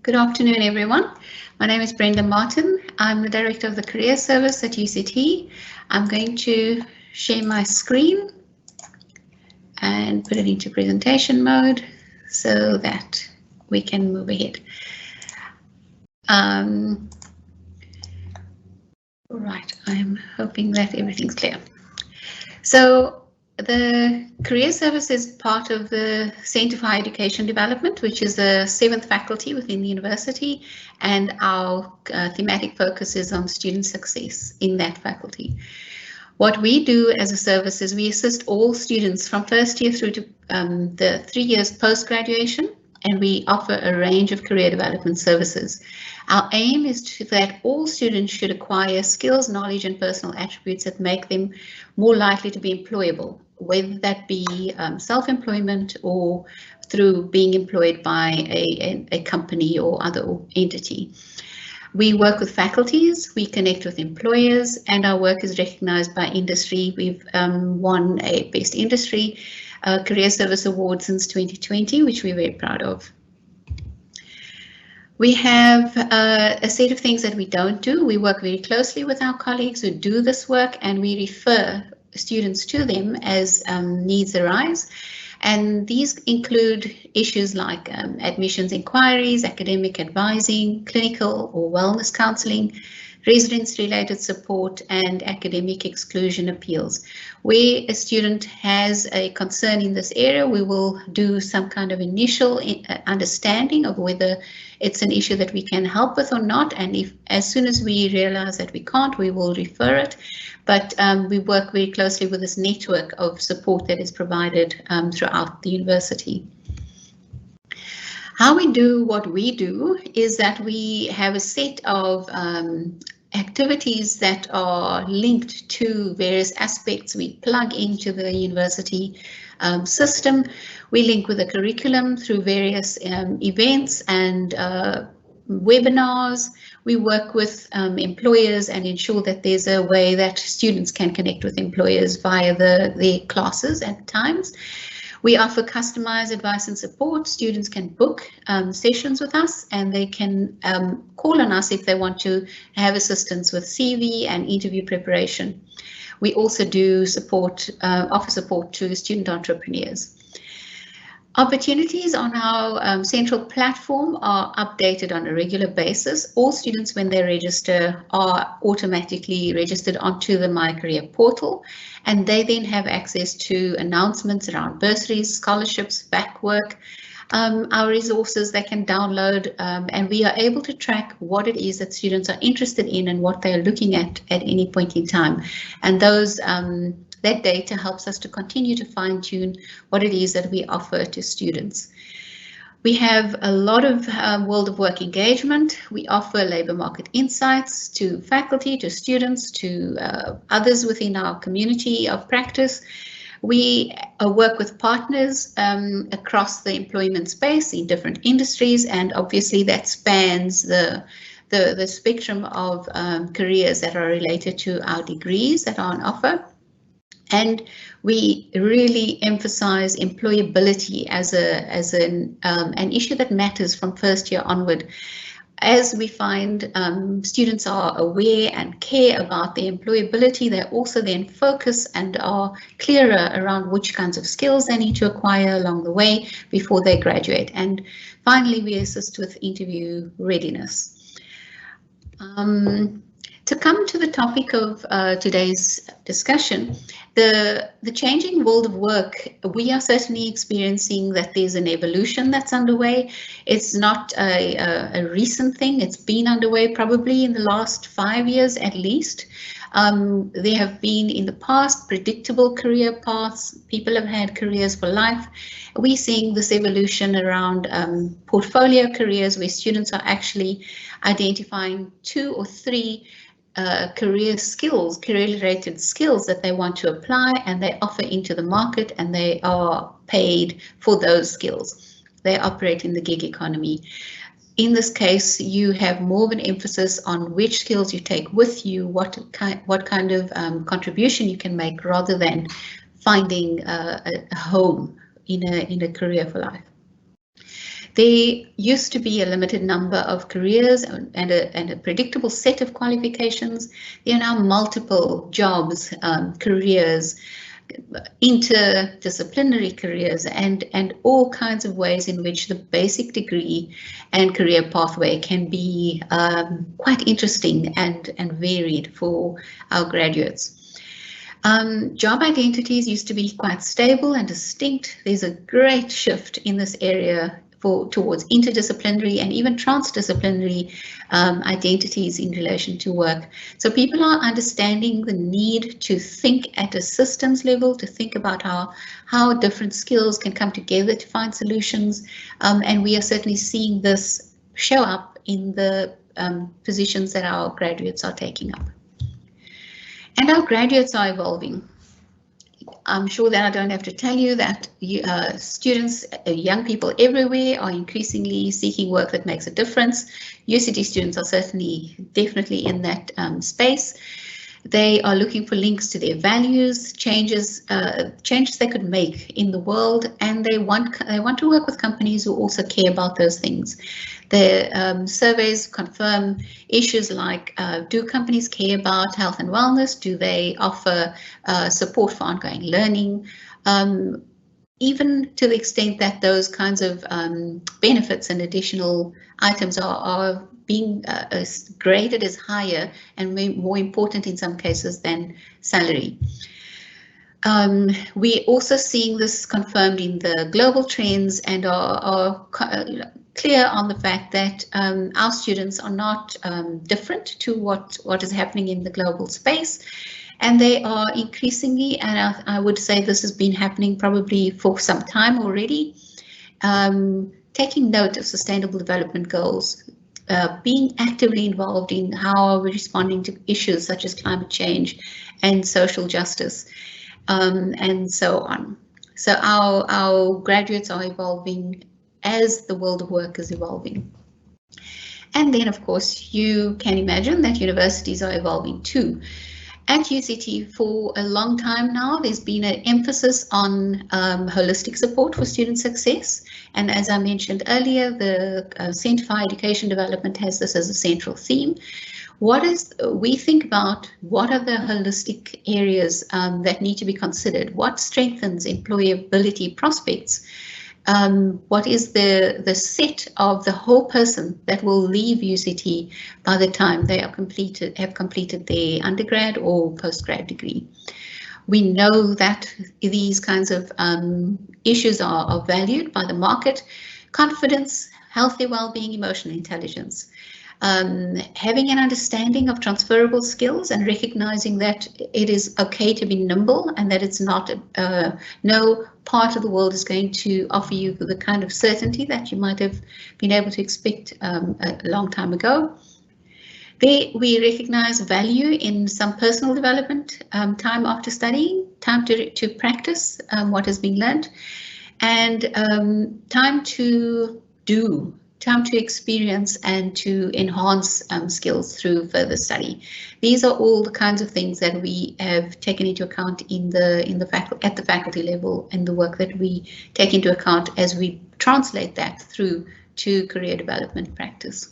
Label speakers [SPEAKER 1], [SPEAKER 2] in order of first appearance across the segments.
[SPEAKER 1] Good afternoon, everyone. My name is Brenda Martin. I'm the Director of the Career Service at UCT. I'm going to share my screen and put it into presentation mode so that we can move ahead. Right, I'm hoping that everything's clear. So the Career Service is part of the Centre for Higher Education Development, which is the 7th faculty within the university, and our thematic focus is on student success in that faculty. What we do as a service is we assist all students from first year through to the 3 years post-graduation, and we offer a range of career development services. Our aim is that all students should acquire skills, knowledge, and personal attributes that make them more likely to be employable, whether that be self-employment or through being employed by a company or other entity. We work with faculties, we connect with employers, and our work is recognized by industry. We've won a Best Industry Career Service Award since 2020, which we're very proud of. We have a set of things that we don't do. We work very closely with our colleagues who do this work, and we refer students to them as needs arise. And these include issues like admissions inquiries, academic advising, clinical or wellness counselling, residence-related support, and academic exclusion appeals. Where a student has a concern in this area, we will do some kind of initial understanding of whether it's an issue that we can help with or not, and if as soon as we realize that we can't, we will refer it. But we work very closely with this network of support that is provided throughout the university. How we do what we do is that we have a set of activities that are linked to various aspects. We plug into the university system. We link with the curriculum through various events and webinars. We work with employers and ensure that there's a way that students can connect with employers via their classes at times. We offer customized advice and support. Students can book sessions with us, and they can call on us if they want to have assistance with CV and interview preparation. We also do offer support to student entrepreneurs. Opportunities on our central platform are updated on a regular basis. All students, when they register, are automatically registered onto the My Career portal, and they then have access to announcements around bursaries, scholarships, back work, our resources they can download, and we are able to track what it is that students are interested in and what they are looking at any point in time. And those that data helps us to continue to fine-tune what it is that we offer to students. We have a lot of world of work engagement. We offer labour market insights to faculty, to students, to others within our community of practice. We work with partners across the employment space in different industries, and obviously that spans the spectrum of careers that are related to our degrees that are on offer. And we really emphasize employability as an issue that matters from first year onward. As we find students are aware and care about their employability, they also then focus and are clearer around which kinds of skills they need to acquire along the way before they graduate. And finally, we assist with interview readiness. To come to the topic of today's discussion, the changing world of work, we are certainly experiencing that there's an evolution that's underway. It's not a recent thing. It's been underway probably in the last 5 years at least. There have been in the past predictable career paths. People have had careers for life. We're seeing this evolution around portfolio careers where students are actually identifying 2 or 3 career-related skills that they want to apply, and they offer into the market, and they are paid for those skills. They operate in the gig economy. In this case, you have more of an emphasis on which skills you take with you, what kind of contribution you can make, rather than finding a home in a career for life. There used to be a limited number of careers and a predictable set of qualifications. There are now multiple jobs, careers, interdisciplinary careers, and all kinds of ways in which the basic degree and career pathway can be quite interesting and varied for our graduates. Job identities used to be quite stable and distinct. There's a great shift in this area towards interdisciplinary and even transdisciplinary identities in relation to work. So people are understanding the need to think at a systems level, to think about how different skills can come together to find solutions. And we are certainly seeing this show up in the positions that our graduates are taking up. And our graduates are evolving. I'm sure that I don't have to tell you that students, young people everywhere are increasingly seeking work that makes a difference. UCT students are certainly definitely in that space. They are looking for links to their values, changes they could make in the world, and they want to work with companies who also care about those things. The surveys confirm issues like, do companies care about health and wellness? Do they offer support for ongoing learning? Even to the extent that those kinds of benefits and additional items are being graded as higher and more important in some cases than salary. We're also seeing this confirmed in the global trends and are clear on the fact that our students are not different to what is happening in the global space. And they are increasingly, and I would say this has been happening probably for some time already, taking note of sustainable development goals, being actively involved in how we're responding to issues such as climate change and social justice, and so on. So our graduates are evolving as the world of work is evolving. And then, of course, you can imagine that universities are evolving too. At UCT, for a long time now, there's been an emphasis on holistic support for student success. And as I mentioned earlier, the Centre for Education Development has this as a central theme. We think about what are the holistic areas that need to be considered? What strengthens employability prospects? What is the set of the whole person that will leave UCT by the time they have completed their undergrad or postgrad degree? We know that these kinds of issues are valued by the market: confidence, healthy well-being, emotional intelligence. Having an understanding of transferable skills and recognizing that it is okay to be nimble and that it's not no part of the world is going to offer you the kind of certainty that you might have been able to expect a long time ago. There, we recognize value in some personal development, time after studying, time to practice what has been learned, and time to do. Time to experience and to enhance skills through further study. These are all the kinds of things that we have taken into account at the faculty level, and the work that we take into account as we translate that through to career development practice.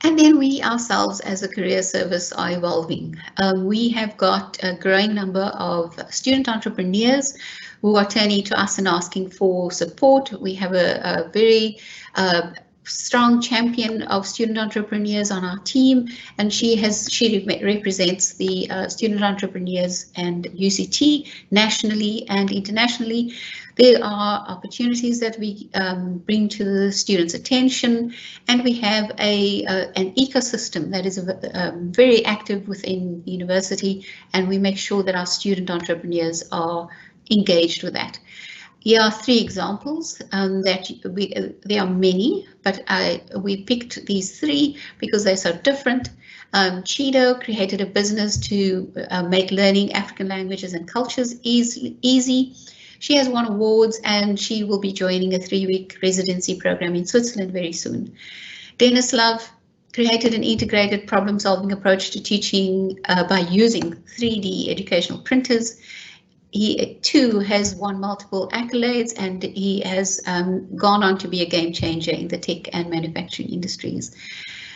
[SPEAKER 1] And then we ourselves as a career service are evolving. We have got a growing number of student entrepreneurs who are turning to us and asking for support. We have a very strong champion of student entrepreneurs on our team, and she represents the student entrepreneurs and UCT nationally and internationally. There are opportunities that we bring to the students' attention, and we have an ecosystem that is very active within the university, and we make sure that our student entrepreneurs are engaged with that. Here are three examples there are many, but we picked these three because they're so different. Chido created a business to make learning African languages and cultures easy. She has won awards and she will be joining a 3-week residency program in Switzerland very soon. Dennis Love created an integrated problem-solving approach to teaching by using 3D educational printers. he too has won multiple accolades, and he has gone on to be a game changer in the tech and manufacturing industries.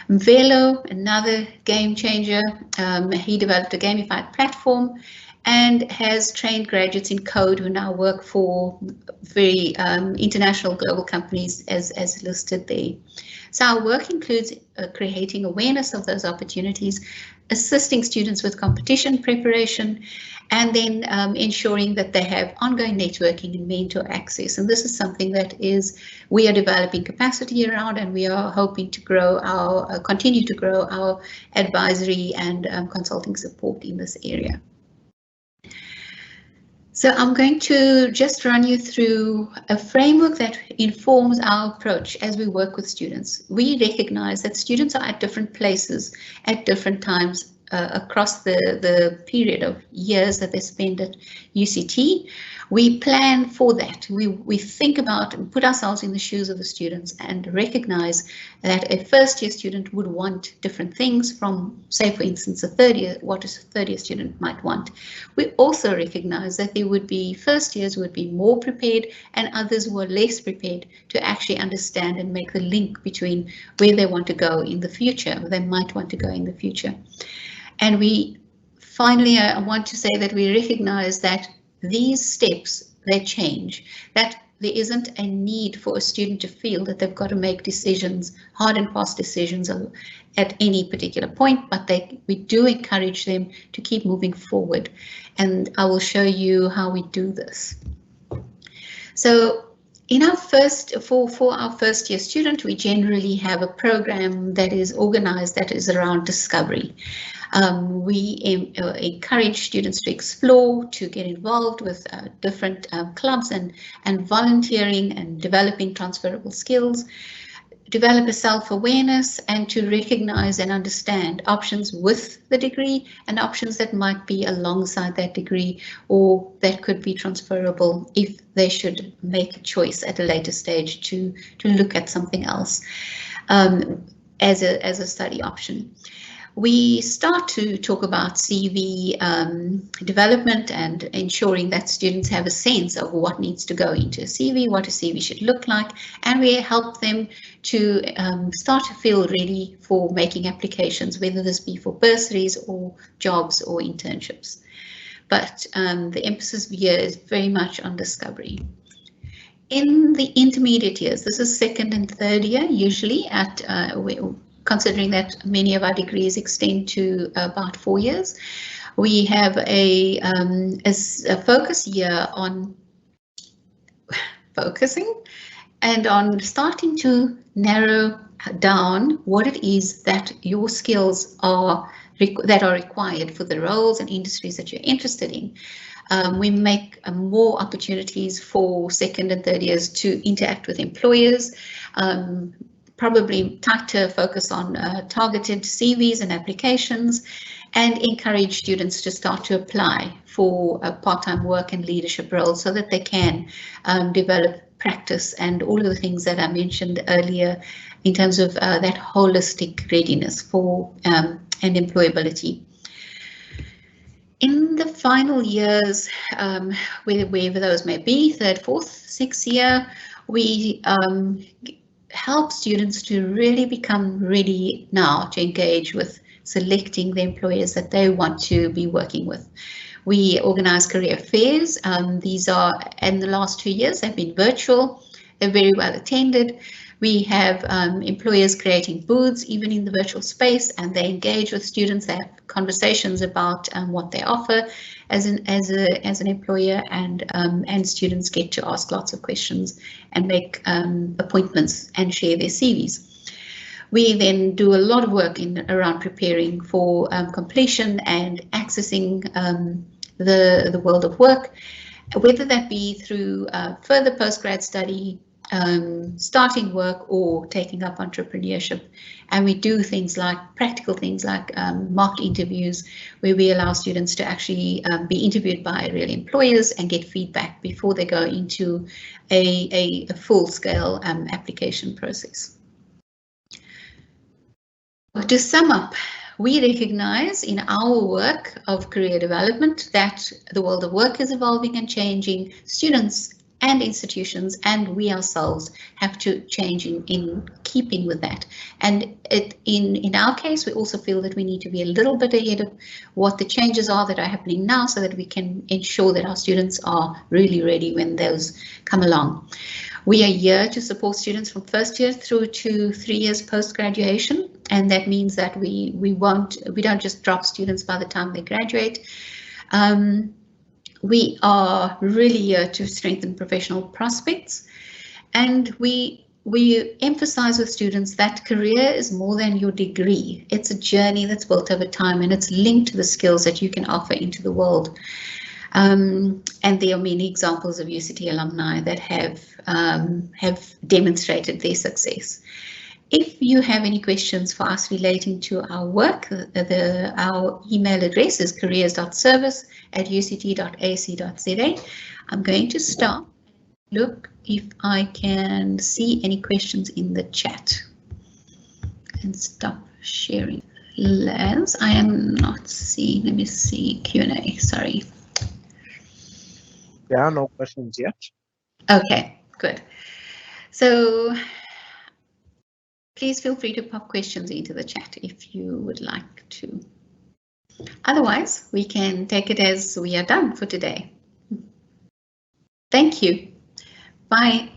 [SPEAKER 1] Velo, another game changer, he developed a gamified platform and has trained graduates in code who now work for very international global companies as listed there. So our work includes creating awareness of those opportunities, assisting students with competition preparation, and then ensuring that they have ongoing networking and mentor access. And this is something that we are developing capacity around, and we are hoping to grow continue to grow our advisory and consulting support in this area. So I'm going to just run you through a framework that informs our approach as we work with students. We recognize that students are at different places at different times across the period of years that they spend at UCT. We plan for that. We think about and put ourselves in the shoes of the students and recognize that a first year student would want different things from, say, for instance, what a third year student might want. We also recognize that there would be first years would be more prepared and others who are less prepared to actually understand and make the link between where they want to go in the future, or they might want to go in the future. And finally, I want to say that we recognize that these steps, they change, that there isn't a need for a student to feel that they've got to make decisions, hard and fast decisions at any particular point, but we do encourage them to keep moving forward. And I will show you how we do this. So in our for our first year student, we generally have a program that is organized that is around discovery. We encourage students to explore, to get involved with different clubs and volunteering and developing transferable skills, develop a self-awareness, and to recognize and understand options with the degree and options that might be alongside that degree or that could be transferable if they should make a choice at a later stage to look at something else as a study option. We start to talk about CV development and ensuring that students have a sense of what needs to go into a CV, what a CV should look like, and we help them to start to feel ready for making applications, whether this be for bursaries or jobs or internships. But the emphasis here is very much on discovery. In the intermediate years, this is second and third year, usually considering that many of our degrees extend to about 4 years, we have a focus year on focusing and on starting to narrow down what it is that your skills are required for the roles and industries that you're interested in. We make more opportunities for second and third years to interact with employers, probably tighter focus on targeted CVs and applications, and encourage students to start to apply for part-time work and leadership roles so that they can develop practice and all of the things that I mentioned earlier in terms of that holistic readiness for and employability. In the final years, wherever those may be, third, fourth, sixth year, we help students to really become ready now to engage with selecting the employers that they want to be working with. We organize career fairs. These are, in the last 2 years, they've been virtual. They're very well attended. We have employers creating booths even in the virtual space, and they engage with students. They have conversations about what they offer as an employer, and students get to ask lots of questions and make appointments and share their CVs. We then do a lot of work around preparing for completion and accessing the world of work, whether that be through further postgrad study, starting work, or taking up entrepreneurship. And we do things like practical things like mock interviews, where we allow students to actually be interviewed by real employers and get feedback before they go into a full-scale application process. To sum up, We recognize in our work of career development that the world of work is evolving and changing. Students and institutions and we ourselves have to change in keeping with that. And in our case, we also feel that we need to be a little bit ahead of what the changes are that are happening now so that we can ensure that our students are really ready when those come along. We are here to support students from first year through to 3 years post-graduation, and that means that we don't just drop students by the time they graduate. We are really here to strengthen professional prospects, and we emphasize with students that career is more than your degree. It's a journey that's built over time, and it's linked to the skills that you can offer into the world. And there are many examples of UCT alumni that have demonstrated their success. If you have any questions for us relating to our work, our email address is careers.service@uct.ac.za. I'm going to stop. Look if I can see any questions in the chat and stop sharing. Laz, I am not seeing. Let me see Q&A. Sorry.
[SPEAKER 2] There are no questions yet.
[SPEAKER 1] Okay, good. So please feel free to pop questions into the chat if you would like to. Otherwise, we can take it as we are done for today. Thank you. Bye.